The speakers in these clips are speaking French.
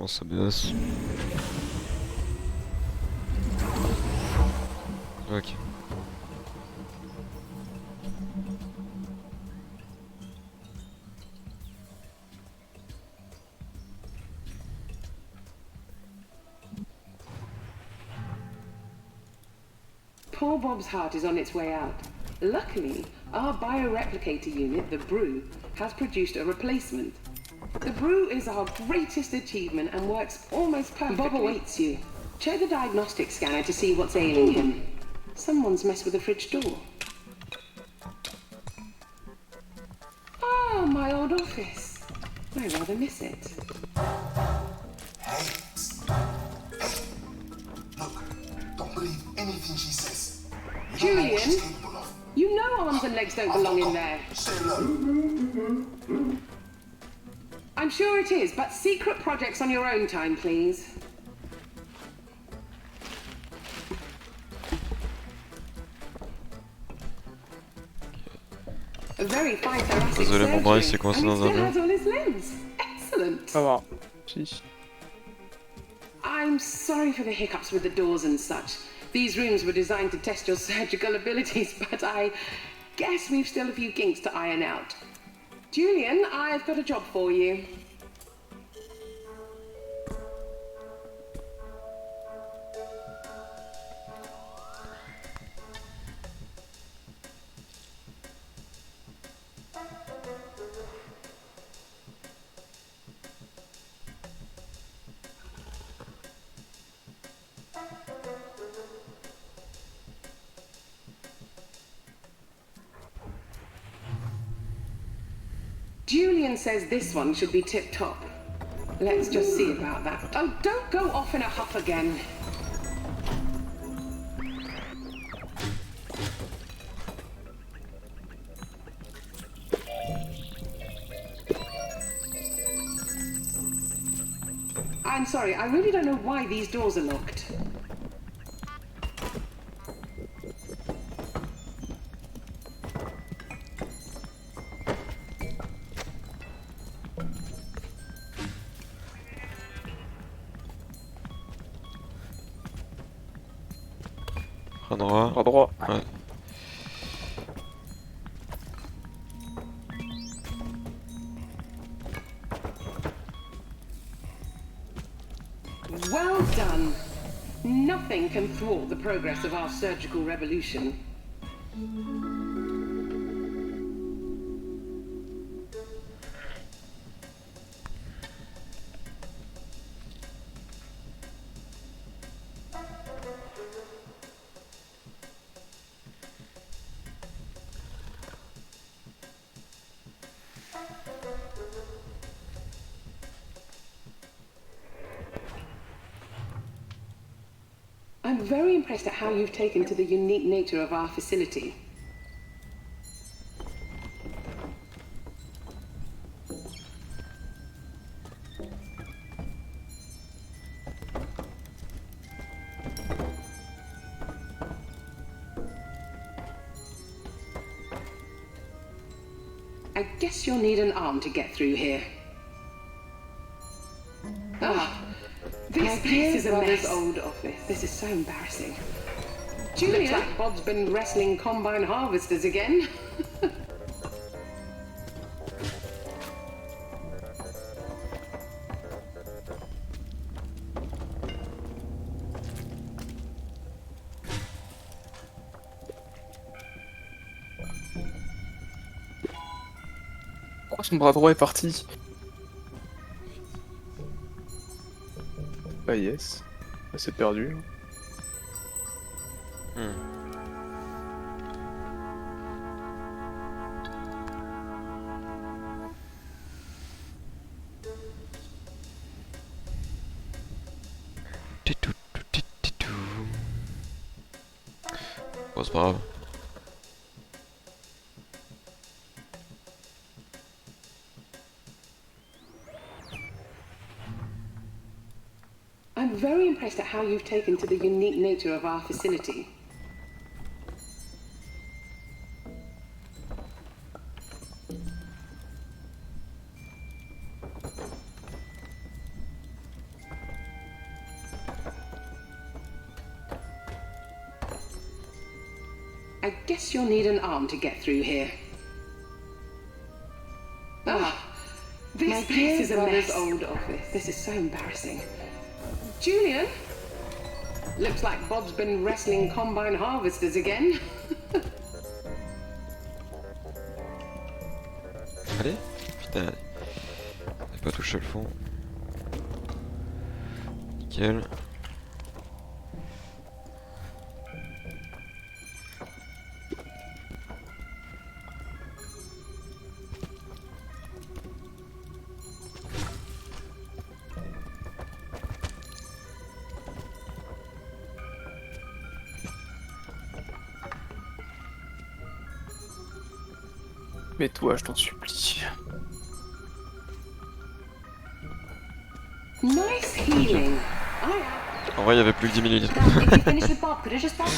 Comment ça baisse? Ok. Poor Bob's heart is on its way out. Luckily, our bioreplicator unit, the Brew, has produced a replacement. The Brew is our greatest achievement and works almost perfectly. Bob awaits you. Check the diagnostic scanner to see what's ailing him. Someone's messed with the fridge door. Ah, my old office. I rather miss it. Hey, look, don't believe anything she says. You don't know what she's Julian, capable of. you know arms and legs don't belong in there. Stay low. I'm sure it is, but secret projects on your own time, please. A very fine thoracic Désolé, mon bras il s'est surgery, coincé and dans he un still mur. has all his limbs. Excellent. Ça va. Si. I'm sorry for the hiccups with the doors and such. These rooms were designed to test your surgical abilities, but I guess we've still a few kinks to iron out. Julian, I've got a job for you. Julian says this one should be tip-top. Let's just see about that. Oh, don't go off in a huff again. I'm sorry, I really don't know why these doors are locked. Bras droit. Bras droit. Ouais. Well done. Nothing can thwart the progress of our surgical revolution. I'm very impressed at how you've taken to the unique nature of our facility. I guess you'll need an arm to get through here. Ah, this place is a mess. Old office. This is so embarrassing. Julian, looks like Bob's been wrestling combine harvesters again. Pourquoi son bras droit est parti? Ah yes. Ah, c'est perdu. Bon, c'est pas grave. I'm very impressed at how you've taken to the unique nature of our facility. I guess you'll need an arm to get through here. Ah, this place is a mess. Old office. This is so embarrassing. Julian? Looks like Bob's been wrestling combine harvesters again. Allez. Putain, allez. J'ai pas touché le fond. Nickel. Mais toi, je t'en supplie. Nice healing. En vrai, il y avait plus que 10 minutes. If you finish with Bob, could I just stop?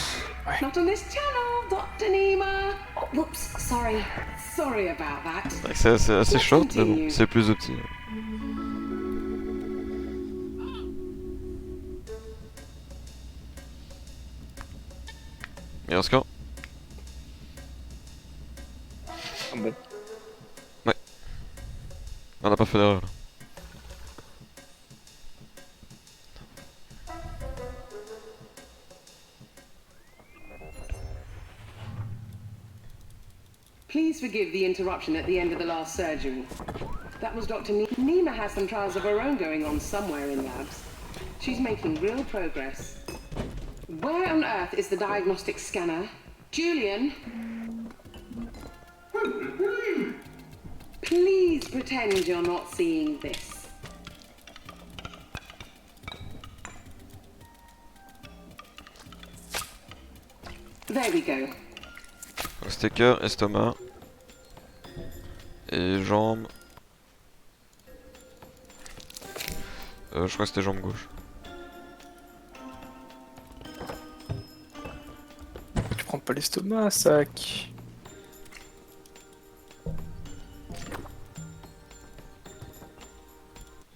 Not on this channel, Dr. Nima. Oh, whoops, sorry. Sorry about that. C'est vrai que c'est assez short, mais bon, c'est plus opti. Meilleur score. Ah bon. Ouais. On n'a pas fait d'erreur là. Please forgive the interruption at the end of the last surgery. That was Dr. Nima has some trials of her own going on somewhere in labs. She's making real progress. Where on earth is the diagnostic scanner? Julian? Please pretend you're not seeing this. There we go. Donc c'était cœur, estomac. Et jambes. Je crois que c'était jambe gauche. Tu prends pas l'estomac, sac.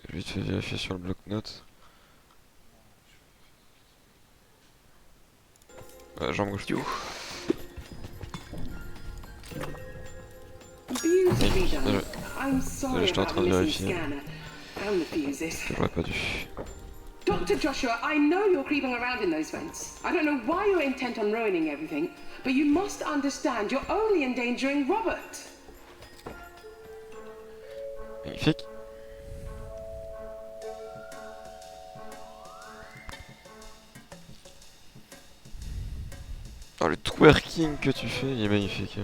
J'ai vite fait vérifier sur le bloc-notes. Ouais, jambe gauche. Yo. Beautifully done. Désolé. I'm sorry J'étais en about train the de missing vérifier. scanner and the fuses. J'aurais pas dû. Dr. Joshua, I know you're creeping around in those vents. I don't know why you're intent on ruining everything, but you must understand you're only endangering Robert. Magnifique. Oh, le twerking que tu fais, il est magnifique.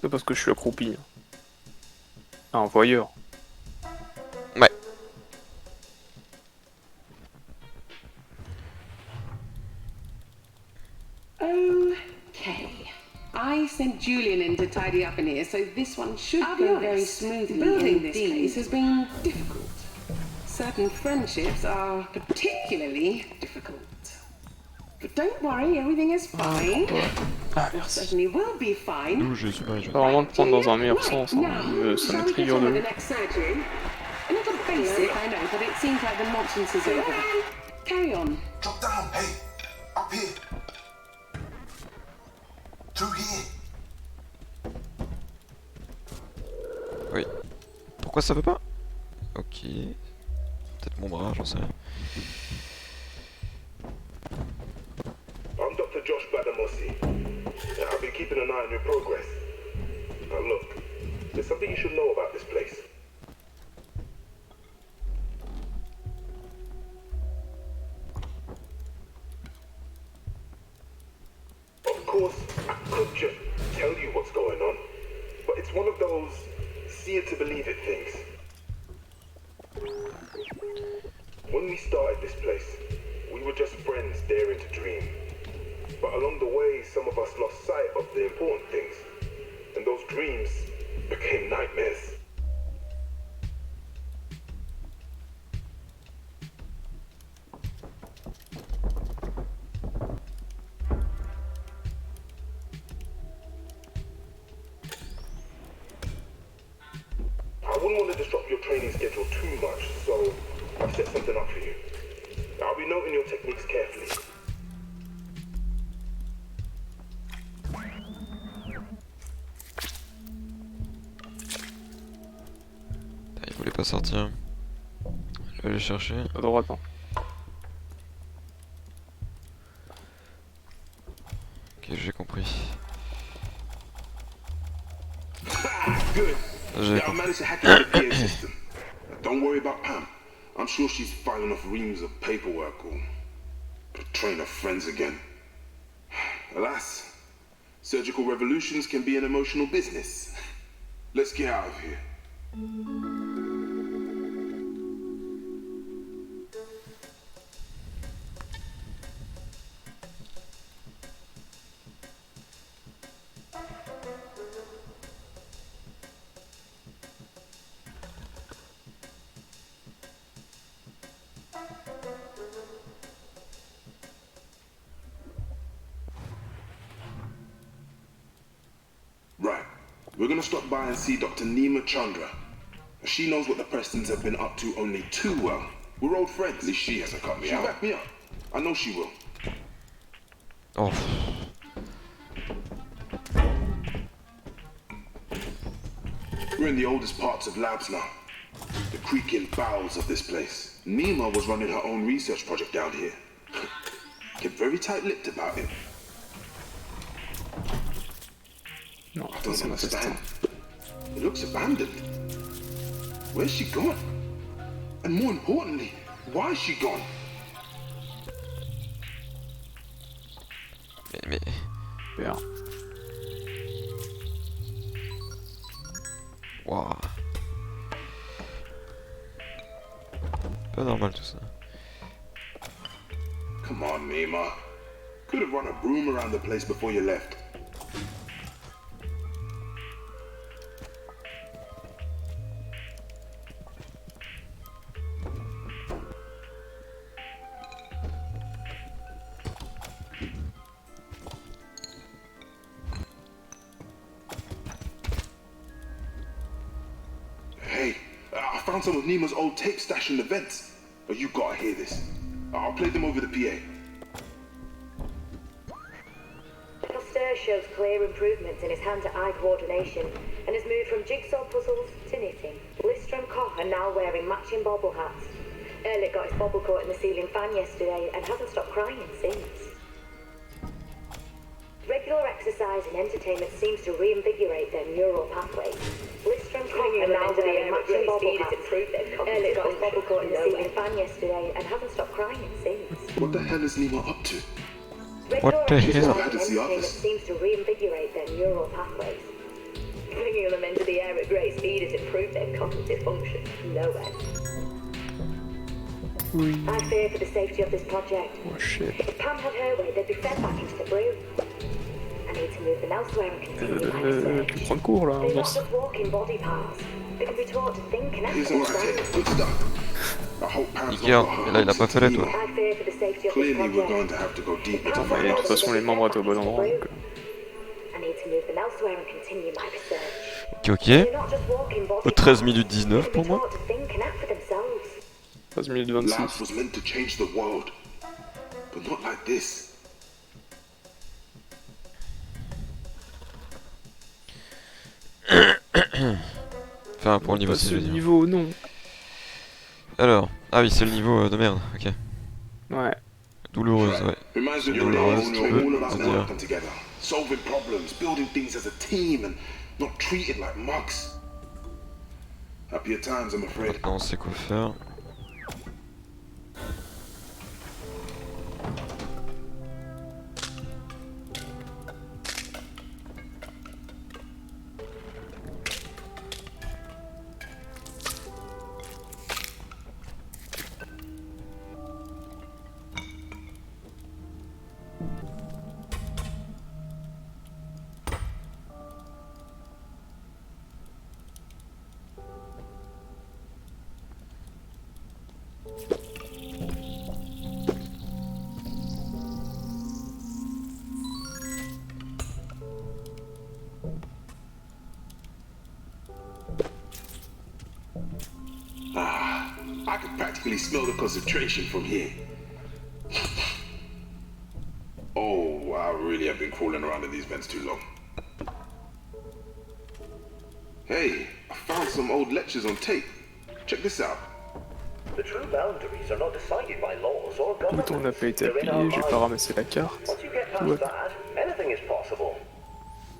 C'est parce que je suis accroupi. Un voyeur. Ouais. Okay. I sent Julian in to tidy up in here, so this one should go very smoothly. Building this place has been difficult. Certain friendships are particularly difficult. But don't worry, everything is fine. Ah, merci. Certainly will be fine. D'où j'ai super Pas vraiment le prendre dans un meilleur sens, hein. Ça me trigger de ouf. A little basic, I know, but it seems like the nonsense is over. Carry on. Drop down, hey! Up here! Through here! Oui. Pourquoi ça veut pas? Ok. Peut-être mon bras, j'en sais rien. I'm Dr. Josh Badamosi. I've been keeping an eye on your progress. Now look, there's something you should know about this place. Of course, I could just tell you what's going on, but it's one of those see it to believe it things. When we started this place, we were just friends daring to dream. But along the way, some of us lost sight of the important things, and those dreams became nightmares. I wouldn't want to disrupt your training schedule too much, so I've set something up for you. I'll be noting your techniques carefully. pas sortir. Je vais aller chercher. À droite, hein. Ok, j'ai compris. Good. J'ai I compris. managed to hack into the PA system. Don't worry about Pam. I'm sure she's filing off reams of paperwork or betraying her friends again. Alas, surgical revolutions can be an emotional business. Let's get out of here. Right. We're gonna stop by and see Dr. Nima Chandra. She knows what the Prestons have been up to only too well. We're old friends. At least she hasn't cut me out. She'll back me up. I know she will. Oh. We're in the oldest parts of labs now. The creaking bowels of this place. Nima was running her own research project down here. Kept very tight-lipped about it. Non, I don't c'est un test. understand. It looks abandoned. Where's she gone? And more importantly, why is she gone? Mais... Super. Waouh. Pas normal tout ça. Come on, Nima. Could have run a broom around the place before you left. Hey, I found some of Nima's old tape stash in the vents. Oh, you gotta hear this. I'll play them over the PA. Pasteur shows clear improvements in his hand-to-eye coordination and has moved from jigsaw puzzles to knitting. Lister and Koch are now wearing matching bobble hats. Ehrlich got his bobble caught in the ceiling fan yesterday and hasn't stopped crying since. Regular exercise and entertainment seems to reinvigorate their neural pathways. Lister and Koch are now wearing matching bobble hats. Ehrlich got his bobble caught in the ceiling fan yesterday and hasn't stopped crying since. What the hell is Nima up to? What the hell? How does the office? Seems to reinvigorate their neural pathways. Flinging them into the air at great speed has improved their cognitive function. No end. I fear for the safety of this project. Oh shit. If Pam had her way, they'd be fed back into the brew. I need to move them elsewhere and continue my research. Tu prends cours là, They're on not danse. just walking body parts. They can be taught to think and act Here's on all their I own. take. Good stuff. I hope Pam's Nickel, not got her mais là il a hopes pas fait les into tours. Nima. I fear for the safety of this Clearly, we're project. going to have to go deeper. Pam to Ouais, find de toute out. façon les membres étaient au bon endroit donc... I need to move them elsewhere and continue my research. Ok ok. They're not just walking body Au 13 parts. minutes 19 They pour can be moi. taught to think and act for themselves. 13 minutes Labs 26. was meant to change the world, but not like this. Faire un point au niveau Pas 6 ce je veux dire. niveau, non. Alors, ah oui c'est le niveau de merde, ok. Ouais. Douloureuse, ouais. Reminds me of You're the right, days tu when peux all of us le dire. working together, solving problems, building things as a team, and not treated like mugs. Happier times, I'm afraid. Maintenant on sait quoi faire. I could practically smell the concentration from here. Oh, I really have been crawling around in these vents too long. Hey, I found some old lectures on tape. Check this out. The true boundaries are not decided by laws or Le bouton n'a governments. pas été They're in appuyé, our j'ai pas minds. ramassé la carte. Once you get past Ouais. that, anything is possible.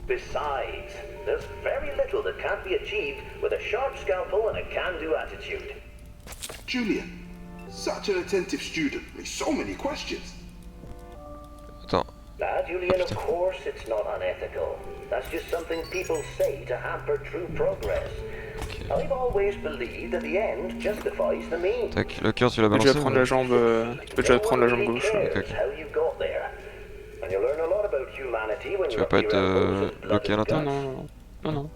Besides, there's very little that can't be achieved with a sharp scalpel and a can-do attitude. Julian, such an attentive student with so many questions. Attends. Julian, of course it's not unethical. That's just something people say to hamper true progress. I've always believed that the end justifies the means. Tac, le cœur tu l'as Tu peux balancé déjà prendre ou- la jambe, tu peux déjà prendre la jambe gauche. Cares Ok. how you got there. And you learn a lot about humanity when Tu you're vas pas up être your elbows in blood bloqué à and l'intérieur? Non, guts. non, non, non, non.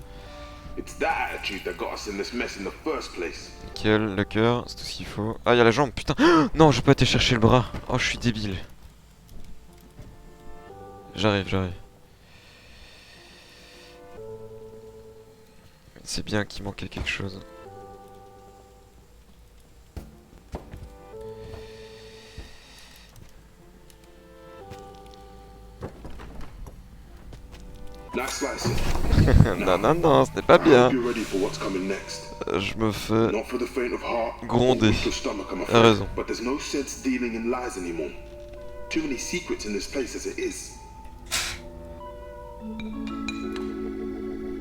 It's that attitude that got us in this mess in the first place. Nickel, le cœur, c'est tout ce qu'il faut. Ah, il y a la jambe, putain. Non, j'ai pas été chercher le bras. Oh, je suis débile. J'arrive. C'est bien qu'il manquait quelque chose. Nice slicing. Non, ce n'est pas I hope bien. you're ready for what's coming next. Je me fais... Not for the faint of heart. Gronder. or weak of stomach, I'm T'as afraid. raison. But there's no sense dealing in lies anymore. Too many secrets in this place as it is.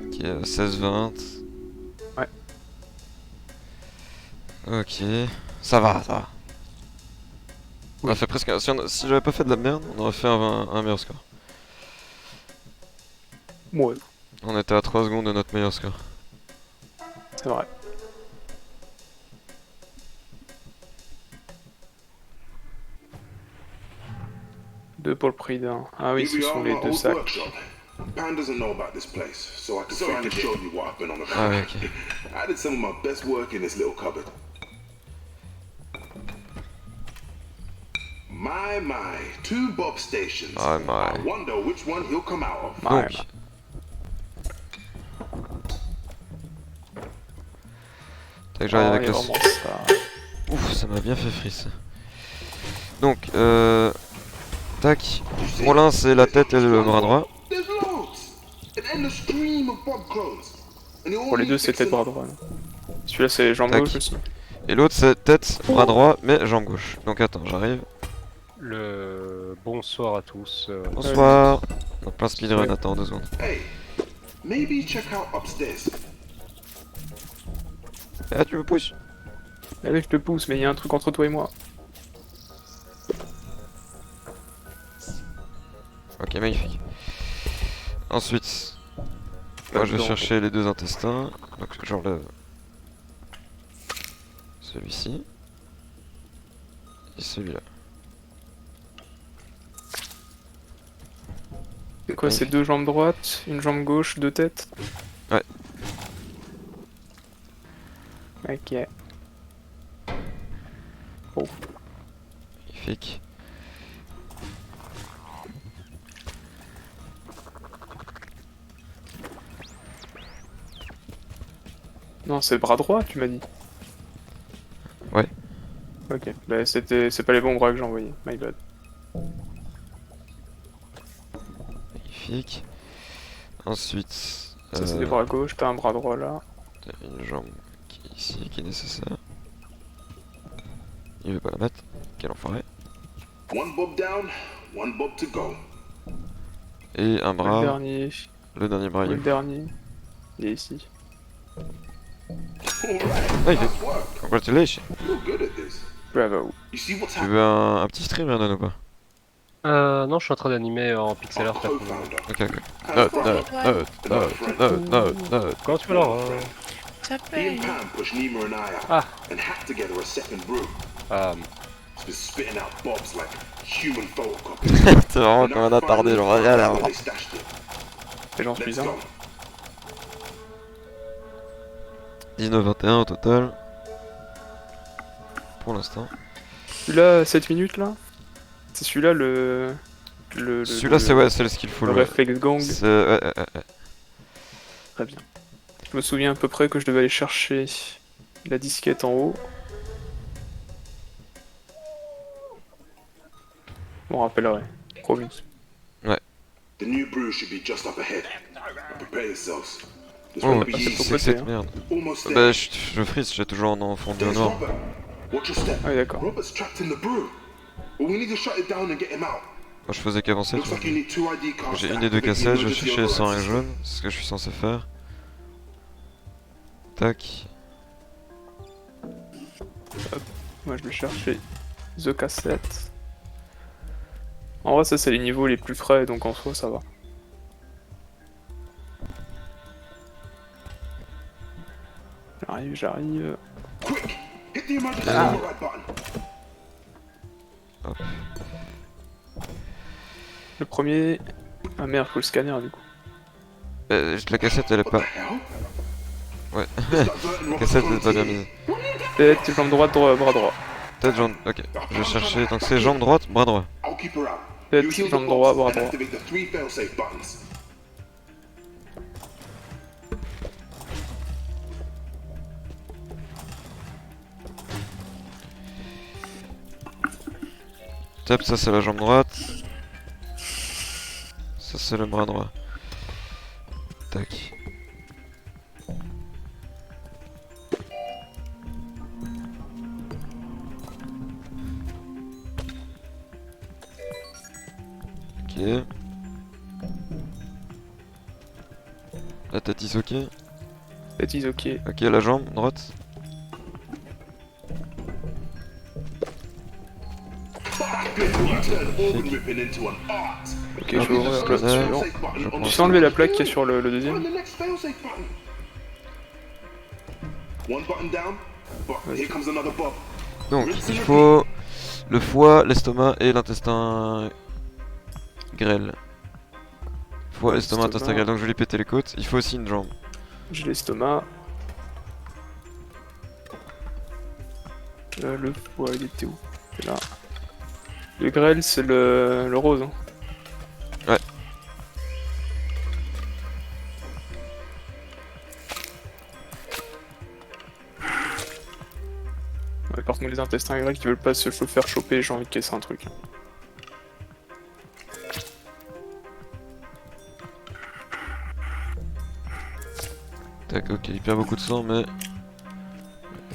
Ok, 16-20. Ouais. Ok, ça va. On a fait presque... Si j'avais pas fait de la merde, on aurait fait un meilleur score. Ouais, On était à 3 secondes de notre meilleur score. c'est vrai. Deux pour le prix d'un. Ah oui, Here ce we sont are, les my deux old sacs. workshop. Pan doesn't know about this place, so I can finally show you what I've been on about. Ah ouais, ok. I did some of my best work in this little cupboard. My, 2 Bob stations. Oh my. I wonder which one he'll come out of. Ouais, Donc... Tac, j'arrive Ah, avec il y le... a vraiment ça. Ouf, ça m'a bien fait frisser. Donc, tac. Pour l'un, c'est la tête et le bras droit. There's loads. An endless stream of Bob clones. And you all Pour les need deux, c'est tête fixing bras up. droit. là. Celui-là, c'est jambe Tac. gauche aussi. Et l'autre, c'est tête, bras droit, mais jambe gauche. Donc attends, j'arrive. Le bonsoir à tous. Bonsoir. On a plein speedrun, Ouais. attends 2 secondes. Hey, maybe check out upstairs. Ah, tu me pousses? Allez, je te pousse, mais il y a un truc entre toi et moi. Ok, magnifique. Ensuite, moi je vais Là-dedans. chercher les 2 intestins. Donc j'enlève celui-ci et celui-là. C'est quoi, c'est deux jambes droites, une jambe gauche, deux têtes? Ouais. Ok. Oh. Magnifique. Non, c'est le bras droit, tu m'as dit. Ouais. Ok, bah c'est pas les bons bras que j'ai envoyés, my bad. Magnifique. Ensuite, Ça c'est les bras gauche, t'as un bras droit là. t'as une jambe qui est ici, qui est nécessaire. Il veut pas la mettre. Quel enfoiré. 1 Bob down, 1 Bob to go. Et un Le bras. dernier, Le dernier bras, il est le où? dernier. Il est ici. All right, Ah, il nice fait... work. Congratulations. You're good at this. Bravo. You see what's Tu happening? veux un petit stream, Hernan, ou pas? Non, je suis en train d'animer en pixel art là. pour le moment. Co-founder. Ok. Note. Comment tu vas alors He and Pam pushed Nima and I out Ah. and hacked together a second brew. It's been spitting out bobs like human photocopies. C'est vraiment comme un attardé, genre, regarde là. Where they stashed it. Et j'en suis Let's un. go. 19-21 au total. Pour l'instant. Celui-là, 7 minutes là. C'est celui-là le. Celui-là, c'est ouais, c'est le skillful. Le Ouais. réflexe gang. C'est... ouais. Très bien. Je me souviens à peu près que je devais aller chercher la disquette en haut. Je m'en rappellerai. Promis. The new brew should be just up ahead. Prepare yourselves. This Oh, won't be c'est easy. ton c'est côté, cette hein. merde. Almost there. Bah, je frise, j'ai toujours en fond de There's noir. Robert. Watch your step. Ah oui, d'accord. Robert's trapped in the brew. But we need to shut it down and get him out. Moi, je faisais qu'avancer. Looks like you need 2 ID cards. J'ai to une des deux activate the cassettes, je vais emergency chercher le sang et override jaune, c'est ce que je suis censé faire. Tac. Moi je vais chercher The Cassette. En vrai ça c'est les niveaux les plus frais donc en soi ça va. J'arrive. system. Quick! Hit the emergency Ah. override button. Le premier... Ah merde, faut le scanner du coup. La cassette elle est What pas. the hell? Ouais. It's diverting La Robert's cassette elle est pas bien frontier. mise. Tête, jambe droite, bras droit. Tête, jambe. Ok. Je vais chercher. Donc c'est jambe droite, bras droit. I'll keep her out. Tête, You heal the jambe droit, box bras and droit. activate the 3 failsafe buttons. Top, ça c'est la jambe droite. Ça c'est le bras droit. Tac. Ok. La tête is ok. Tête is ok. Ok, la jambe droite. You turn organ ripping into an art. Ok, je vais ouvrir le Ouais. suivant. Failsafe button on prends Tu the sais enlever la plaque qui est sur le Find deuxième? the next failsafe button. One button down, but here comes another bob. Donc il faut le foie, l'estomac et l'intestin grêle. Foie, estomac, intestin grêle. Donc je vais lui péter les côtes. Il faut aussi une jambe. J'ai l'estomac. Le foie, il était où? C'est là. Le grêle, c'est le rose. Hein. Ouais. Ouais, par contre, les intestins grecs qui veulent pas se faire choper, j'ai envie de casser un truc. Tac, ok, il perd beaucoup de sang, mais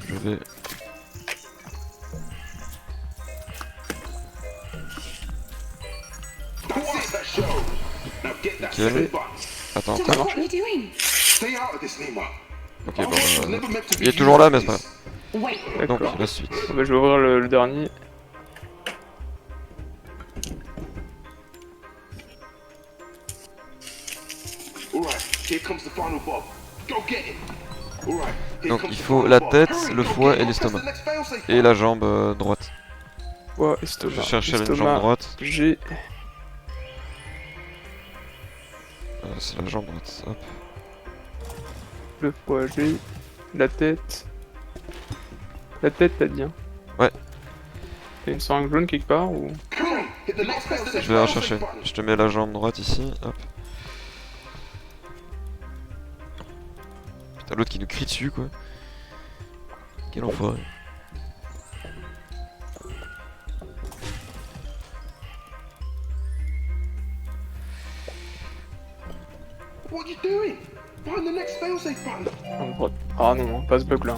je vais. That's it, that show. Now get that Okay. second button. Attends, Doc, attends. what are you doing? Stay out of this, Nima. Ok, Our bon, race was never meant to be il est toujours là, mais used c'est like pas this. Wait. grave. D'accord. Donc la suite. Bah, je vais ouvrir le dernier. Alright, here comes the final bob. Go get it. Alright, here Donc comes il the faut final la bob. tête, Hurry, le go foie get et it. Press the l'estomac. next failsafe Et button. la jambe droite. Foie, estomac. Je cherche la jambe Estomac, droite. J'ai. C'est la jambe droite. Hop. Le foie, j'ai. La tête. La tête, t'as dit, hein? Ouais. T'as une seringue jaune quelque part ou. Come on, hit the next failsafe Je vais la chercher. Je te mets la jambe droite ici. Hop. Putain, l'autre qui nous crie dessus quoi. Quel enfoiré. What are you doing? Find the next failsafe button. En droite. Ah non, pas ce bug là.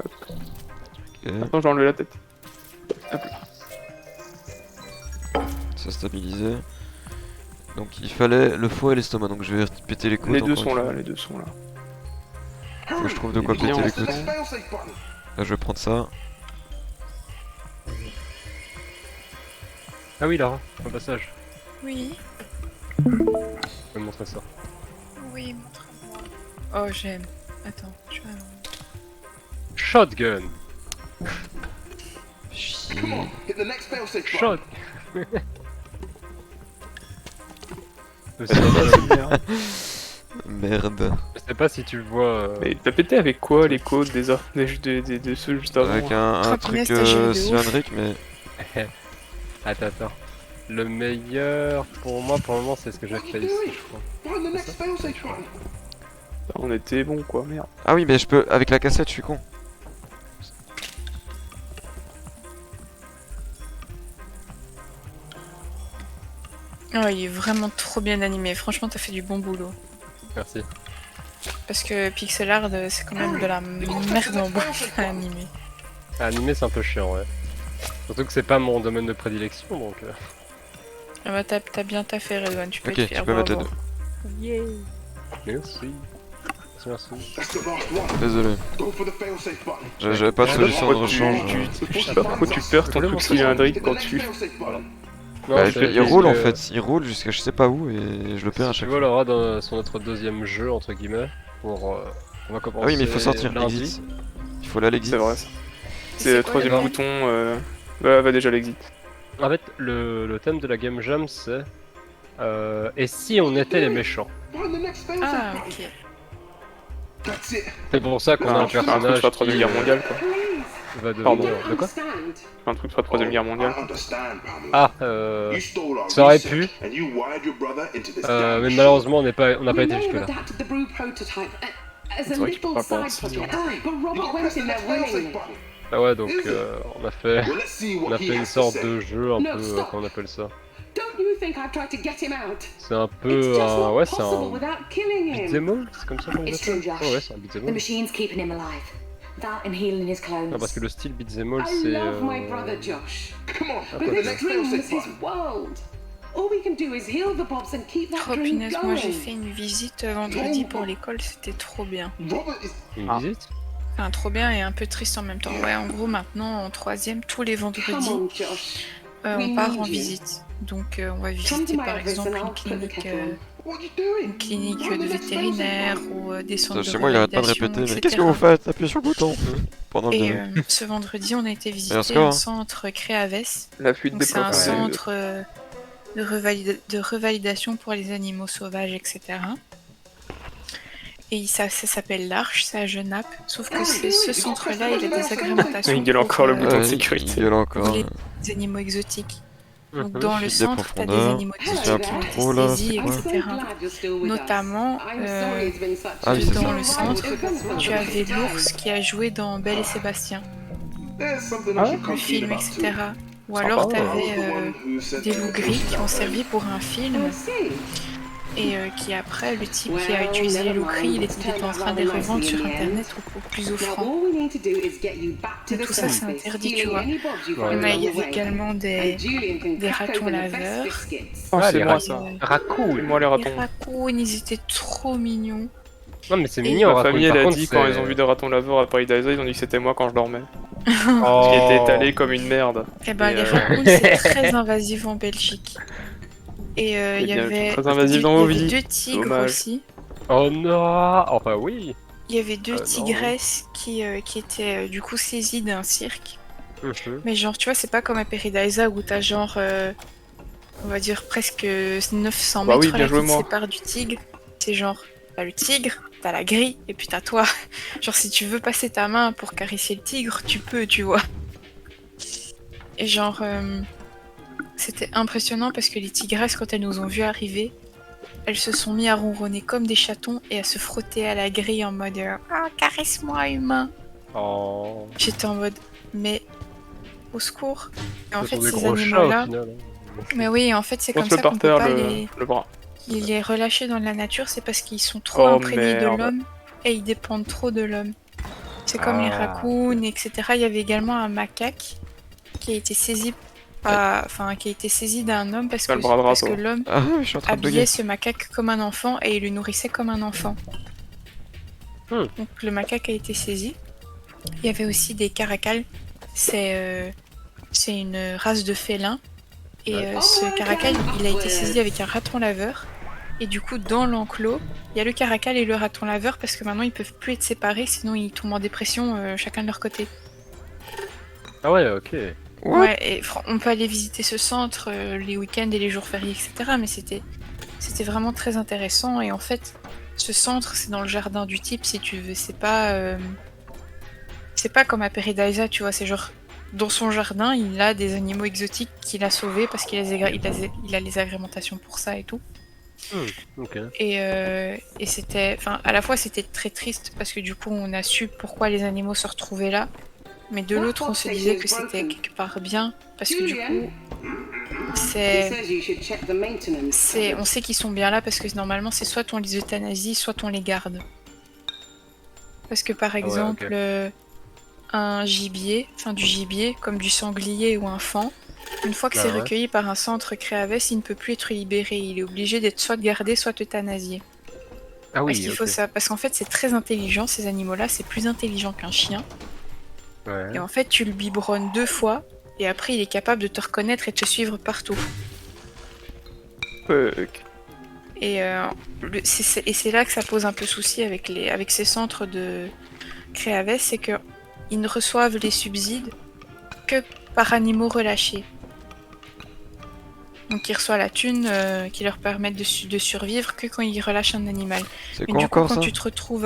Ok. Attends, j'ai enlevé la tête. Hop là. Ça stabilisé. Donc il fallait le foie et l'estomac. Donc je vais péter les côtes. Les deux encore sont une là, fois. les deux sont là. Faut que je trouve de quoi Il est bien péter les en côtes. Next failsafe button. Là je vais prendre ça. Ah oui, là, un passage. Oui, Je vais me montrer ça. oui, montre-moi. Oh, j'aime. Attends, je vais aller. Shotgun. Chier. Come on, hit the next failsafe Shot. button. Je sais pas, Merde. je sais pas si tu le vois. Mais t'as pété avec quoi les côtes de ceux juste avant? Avec un Oh, truc punaise, t'as géré de ouf. cylindrique, mais Attends. Le meilleur pour moi, pour le moment, c'est ce que j'ai What you fait ici, doing? je crois. Find the next failsafe button. On était bon quoi, merde. ah oui, mais je peux avec la cassette, je suis con. Oh, il est vraiment trop bien animé. Franchement, t'as fait du bon boulot. Merci. Parce que pixel art, c'est quand même de la merde en bas à animer. Animé, c'est un peu chiant, ouais. Surtout que c'est pas mon domaine de prédilection, donc... Ah bah t'as bien taffé, Redouane. Tu peux Ok, te tu faire peux mettre les bravo. deux. Yeah. Merci. Merci. That's the last one. Désolé. Go for the failsafe button. J'avais pas de solution de rechange. Je sais pas pourquoi tu perds ton truc cylindrique quand tu... Failsafe button. Non, Bah, c'est- il roule en c'est- fait, il roule jusqu'à je sais pas où et je le perds à Tu chaque vois, fois. Laura, sur notre deuxième jeu, entre guillemets, pour... on va commencer Ah oui, mais il faut sortir, lundi. exit. Il faut aller à l'exit. C'est vrai ça. C'est le quoi, troisième le bouton, va déjà l'exit. En fait, le thème de la game jam, c'est... et si on était les méchants? Find the next failsafe Ah, button. ok. That's it. C'est pour ça qu'on a un Un truc sur la personnage Troisième Guerre mondiale quoi. qui va Pardon. devenir... De quoi? Un truc sur la Troisième Guerre mondiale. I understand, Pamela. Ah, You stole our ça aurait research pu. and you wired your brother into this Mais damn malheureusement, on n'a pas We été may jusque have là. adapted the brew prototype as a vrai qu'il little pourra pas side en project, Hurry, but you Robert gotta went press the in there next failsafe willingly. button. Ah ouais, donc on a fait... Well, let's see On what a he fait une has to sorte say. de jeu un No, peu... stop. comment on appelle ça? Don't you think I've tried to get him out? C'est un It's peu just un... not Ouais, c'est possible un... without killing him. Beat'em all? C'est comme ça qu'on les It's appelle? true, Josh. Oh ouais, c'est un beat'em The all. machine's keeping him alive. That and healing his clones. Non, parce que le style beat'em all, I c'est... love my brother Josh, Come on, but the his next dream failsafe is his button. world. All we can do is heal the Bobs and keep that Oh dream punaise, moi j'ai going. fait une visite vendredi pour l'école, c'était trop bien. Robert is. Une Ah. visite? Enfin, trop bien et un peu triste en même temps. Ouais, en gros, maintenant, en troisième, tous les Come vendredis, on, Josh. on part en need you. visite. Donc, on va Come to visiter my par office exemple and I'll une put the clinique, kettle on. What are you doing? une clinique Find de the next vétérinaire failsafe button. ou des centres de Chez moi, il arrête pas de revalidation, répéter, mais etc. qu'est-ce que vous faites? Appuyez sur le bouton pendant le Et début. ce vendredi, on a été visiter un score, un hein. centre Créaves. La fuite Donc des c'est un coffres. centre de revalidation pour les animaux sauvages, etc. Et ça s'appelle l'Arche, c'est à Genappe. Sauf que ce centre-là, il a des agrémentations Il gueule pour, encore le bouton de Il sécurité. gueule encore. les animaux exotiques. Donc Mhm. dans le Fuite des centre, t'as des profondeurs. animaux Je suis exotiques un qui peu ont trop, été là, saisis, c'est quoi? etc. Notamment, Ah oui, c'est dans ça. le centre, tu avais l'ours qui a joué dans Belle et Sébastien, There's something Ah, I should le come clean film, about too. etc. Ou Sympa, alors ouais. t'avais The one who said des the loups gris qui ont servi pour un film, et qui après, le type qui a utilisé les loups gris, il était en train de les revendre sur internet au plus offrant. Mais tout ça, c'est interdit, tu vois. Mais il y avait également des ratons laveurs. Oh, Ah, c'est les moi rats. ça. Raccoon. Moi les Les ratons. raccoons, ils étaient trop mignons. Non, mais c'est Et mignon, Ma Raccoon. famille elle Par a contre, dit quand c'est- ils ont vu des ratons laveurs à Paradise, ils ont dit que c'était moi quand je dormais. Oh. Qui était étalé comme une merde. Eh ben, Et, les euh, raccoons, c'est très invasif en Belgique. Et il y bien, avait, très invasif dans vos il y avait vies. deux tigres Dommage. aussi. Oh non. Enfin, oui. Il y avait deux non. tigresses qui étaient du coup saisies d'un cirque. Mhm. Mais genre, tu vois, c'est pas comme à Paradise où t'as genre, on va dire presque 900 Bah mètres oui, bien là, joué, qui te moi. séparent du tigre. C'est genre, t'as le tigre, t'as la grille, et puis t'as toi. Genre, si tu veux passer ta main pour caresser le tigre, tu peux, tu vois. Et genre, c'était impressionnant parce que les tigresses, quand elles nous ont vu arriver, elles se sont mis à ronronner comme des chatons et à se frotter à la grille en mode ah, caresse-moi, humain. Oh. J'étais en mode mais au secours. Et en Ce fait, sont des ces gros chats, au animaux-là. final. Mais oui, en fait, c'est comme Pense-le ça qu'on par peut terre pas le bras. les relâcher dans la nature, c'est parce qu'ils sont trop Oh, imprégnés de merde. l'homme et ils dépendent trop de l'homme. C'est comme les Ah. raccoons, etc. Il y avait également un macaque qui a été saisi, qui a été saisi d'un homme parce T'as le bras de parce que râteau. l'homme Ah, je suis en train de habillait bugger. ce macaque comme un enfant et il le nourrissait comme un enfant. Donc le macaque a été saisi. Il y avait aussi des caracals. C'est une race de félins. Et ce caracal, il a été saisi avec un raton laveur. Et du coup, dans l'enclos, il y a le caracal et le raton laveur parce que maintenant ils peuvent plus être séparés, sinon ils tombent en dépression chacun de leur côté. Ah ouais, ok. Ouais, et on peut aller visiter ce centre les week-ends et les jours fériés, etc. Mais c'était vraiment très intéressant. Et en fait, ce centre, c'est dans le jardin du type, si tu veux. C'est pas comme à Paradise, tu vois. C'est genre, dans son jardin, il a des animaux exotiques qu'il a sauvés parce qu'il a les agrémentations pour ça et tout. Ok. Et c'était... Enfin, à la fois, c'était très triste parce que du coup, on a su pourquoi les animaux se retrouvaient là. Mais de l'autre, on se disait que c'était quelque part bien, parce que du coup, On sait qu'ils sont bien là parce que normalement c'est soit on les euthanasie, soit on les garde. Parce que par exemple, un gibier, enfin du gibier, comme du sanglier ou un faon, une fois que c'est recueilli par un centre Créaves, il ne peut plus être libéré. Il est obligé d'être soit gardé, soit euthanasié. Ah oui, parce qu'il faut ça, parce qu'en fait c'est très intelligent ces animaux-là, c'est plus intelligent qu'un chien. Et en fait tu le biberonnes 2 fois et après il est capable de te reconnaître et de te suivre partout. Et c'est là que ça pose un peu souci avec ces centres de Créaves, c'est que ils ne reçoivent les subsides que par animaux relâchés. Donc ils reçoivent la thune qui leur permet de survivre que quand ils relâchent un animal. Et du coup, quand tu te retrouves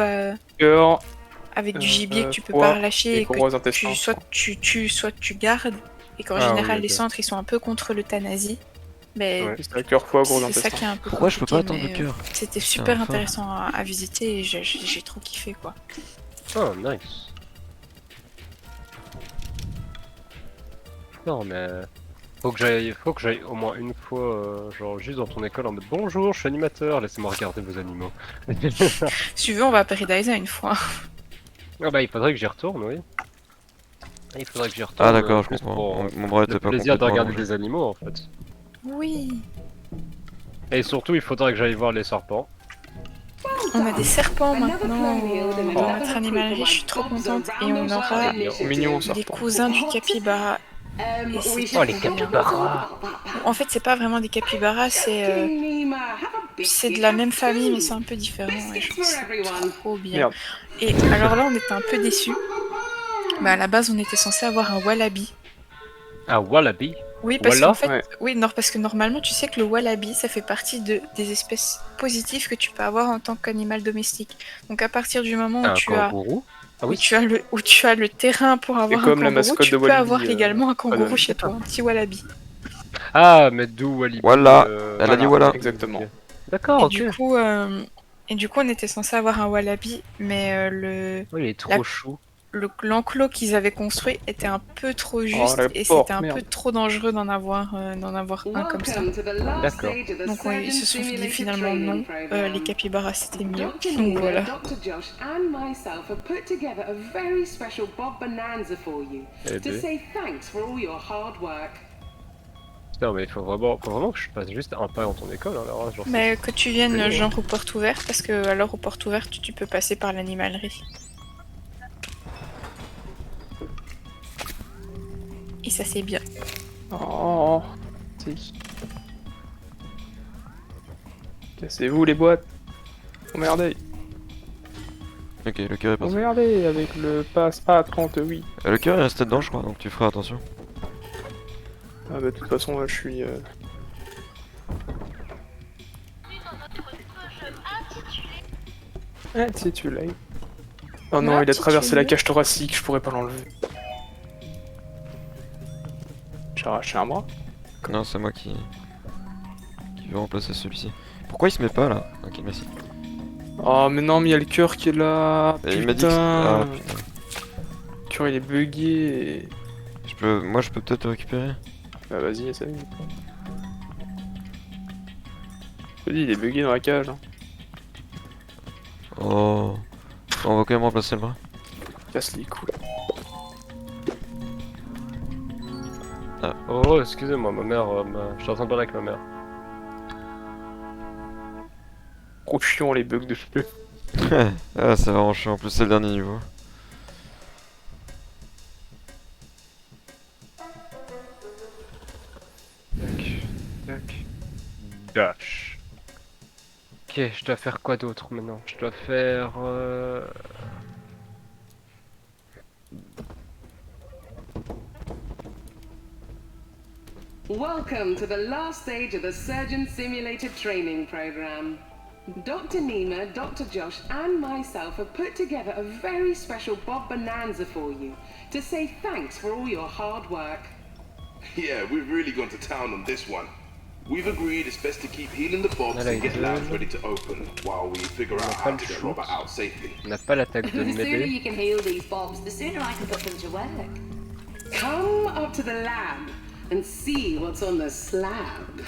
avec du gibier que tu peux pas relâcher et que soit tu tues, soit tu gardes, et qu'en général les centres ils sont un peu contre l'euthanasie, mais c'est ça qui est un peu Pourquoi je peux pas attendre le cœur? C'était super intéressant à visiter et j'ai trop kiffé quoi. Oh nice. Non mais... Faut que j'aille au moins une fois, genre juste dans ton école en mode bonjour, je suis animateur, laissez-moi regarder vos animaux. Si tu veux, on va à Paradise une fois. Ah bah il faudrait que j'y retourne, oui. Il faudrait que j'y retourne. Ah d'accord, je comprends. Mon bras était pas plaisir de regarder des animaux en fait. Oui. Et surtout, il faudrait que j'aille voir les serpents. On a des serpents maintenant dans notre animalerie, je suis trop contente. Et on aura des cousins du capybara. Oh les capybaras! En fait c'est pas vraiment des capybaras, c'est de la même famille mais c'est un peu différent et je trouve c'est trop bien. Et alors là on était un peu déçus. Bah à la base on était censé avoir un wallaby. Un wallaby? Oui parce qu'en fait, parce que normalement tu sais que le wallaby ça fait partie des espèces positives que tu peux avoir en tant qu'animal domestique. Donc à partir du moment où tu as le terrain pour avoir un kangourou, tu peux avoir également un kangourou chez toi, un petit wallaby. Ah, mais d'où Walibi? Voilà, elle a dit voilà. Exactement. D'accord, ok. Et du coup, on était censé avoir un wallaby, mais il est trop chou. L'enclos qu'ils avaient construit était un peu trop juste et c'était un peu trop dangereux d'en avoir un comme ça. D'accord. Donc ils se sont dit finalement non, les capybaras c'était mieux. Donc voilà. Non mais il faut vraiment que je passe juste un pas dans ton école. Alors, genre, mais que tu viennes genre aux portes ouvertes parce que alors aux portes ouvertes tu peux passer par l'animalerie. Et ça c'est bien. Oh, si. Cassez-vous les boîtes. Emmerdez. Ok, le cœur est parti. Emmerdez avec le pass A30, oui. Le cœur est resté dedans je crois, donc tu feras attention. Ah bah de toute façon là je suis... Intitulé. Oh non, il a traversé la cage thoracique, je pourrais pas l'enlever. J'ai arraché un bras. Non, c'est moi qui vais remplacer celui-ci. Pourquoi il se met pas là? Ok, merci. Oh mais non, mais il y a le cœur qui est là. Et il m'a dit que... Ah putain. Le cœur il est bugué. Moi je peux peut-être le récupérer. Bah vas-y, essaye. Je te dis, il est bugué dans la cage. Hein. Oh. On va quand même remplacer le bras. Casse les couilles. Ah. Oh, excusez-moi, ma mère, je suis en train de parler avec ma mère. Trop chiant les bugs de feu. Ah, c'est vraiment chiant, en plus c'est le dernier niveau. Dash. Ok, je dois faire quoi d'autre maintenant? Je dois faire... Welcome to the last stage of the Surgeon Simulator Training Program. Dr. Nima, Dr. Josh, and myself have put together a very special Bob Bonanza for you to say thanks for all your hard work. Yeah, we've really gone to town on this one. We've agreed it's best to keep healing the bobs and get labs ready to open while we figure out how to get Robert out safely. On n'a pas l'attaque de The sooner m'aider. you can heal these bobs, the sooner I can put them to work. Come up to the lab. and see what's on the slab.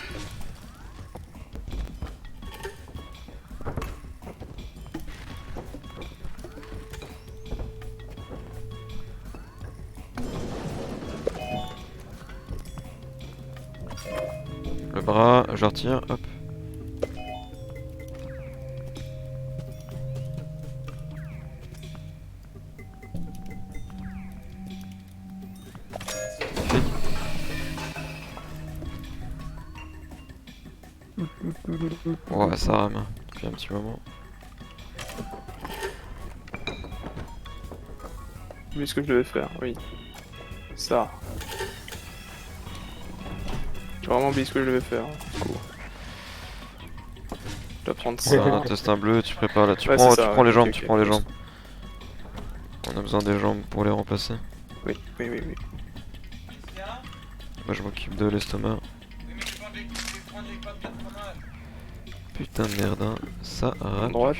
Le bras, je le retire, hop. Ouais, ça rame depuis un petit moment. J'ai vu ce que je devais faire, oui. Ça. J'ai vraiment oublié ce que je devais faire. Cool. Je dois prendre ça. Un intestin bleu, tu prépares là. Tu Ouais, prends, c'est ça, tu prends les ok, jambes, ok, tu prends les ok. jambes. On a besoin des jambes pour les remplacer. Oui, oui, oui, oui. Moi je m'occupe de l'estomac. Putain de merde, hein. Ça rate. Droite.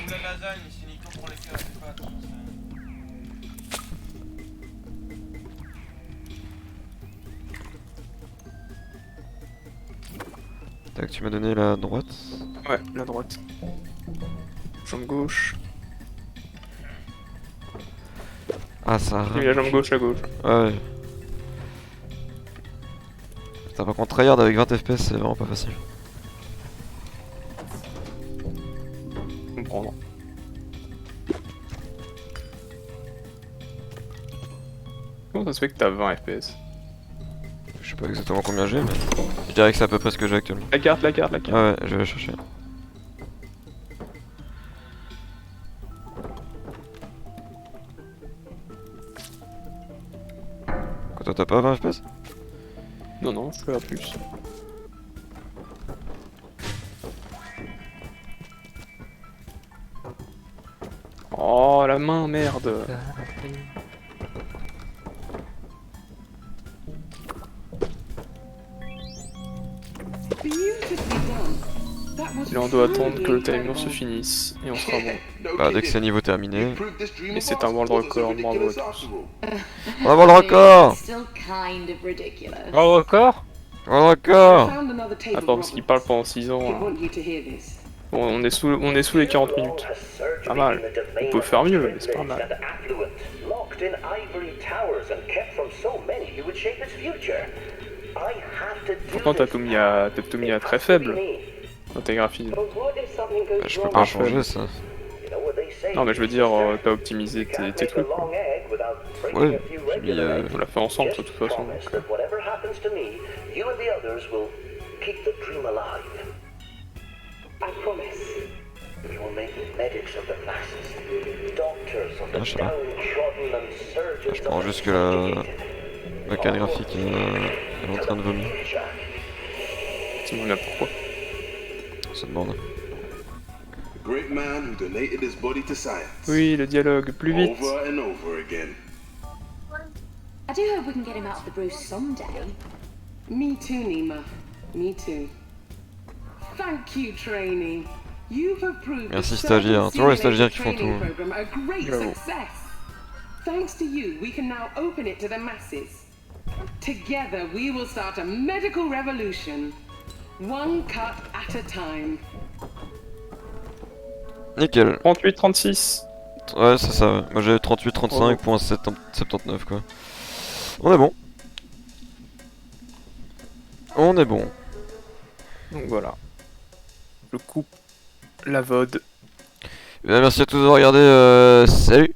Tac, tu m'as donné la droite. Ouais, la droite. Jambe gauche. Ah, ça rate. Oui, la jambe gauche, la gauche. Ouais. Putain, par contre, tryhard avec 20 FPS, c'est vraiment pas facile. Comprendre. Comment ça se fait que t'as 20 FPS? Je sais pas exactement combien j'ai, mais je dirais que c'est à peu près ce que j'ai actuellement. La carte, la carte, la carte. Ah ouais, je vais la chercher. Quoi, toi t'as pas 20 FPS? Non, non, je fais à plus. Oh, la main, merde. Et là, on doit attendre que le timer se finisse et on sera bon. Bah, dès que c'est niveau terminé. Et c'est un world record, bravo à tous. Bravo le record! Still kind of ridiculous. Oh, record? Bravo le record! Attends, parce qu'il parle pendant 6 ans. Là. Bon, on est sous les 40 minutes. Pas mal. On peut faire mieux, mais c'est pas mal. Locked in ivory towers and kept from so many who would shape its future. I have to do Pourtant, t'as tout mis à très faible dans tes graphismes. Bah, je peux pas changer ça. Non, mais je veux dire, t'as optimisé tes trucs. Quoi. Ouais, j'ai mis. On l'a fait ensemble, de toute façon. Donc. Whatever happens to me, you and the others will keep the dream alive. I promise. We will make medics of the masses, doctors of Ah, the je sais pas. downtrodden and surgeons Je prends juste que la carte graphique est en train de vomir. Tu me regardes pourquoi? Ça demande. A great man who donated his body to science. Oui, le dialogue, plus vite. Over and over again. I do hope we can get him out of the brew someday. Me too, Nima. Me too. Thank you, trainee. You've approved Merci, the stagiaires. Toujours les stagiaires qui font training tout. program a great Bravo. success. Thanks to you, we can now open it to the masses. Together, we will start a medical revolution. One cut at a time. Nickel. 38-36. Ouais, c'est ça. Ouais. Moi j'avais 38-35.79 quoi. On est bon. On est bon. Donc voilà. Le coup, la VOD. Eh bien, merci à tous d'avoir regardé. Salut.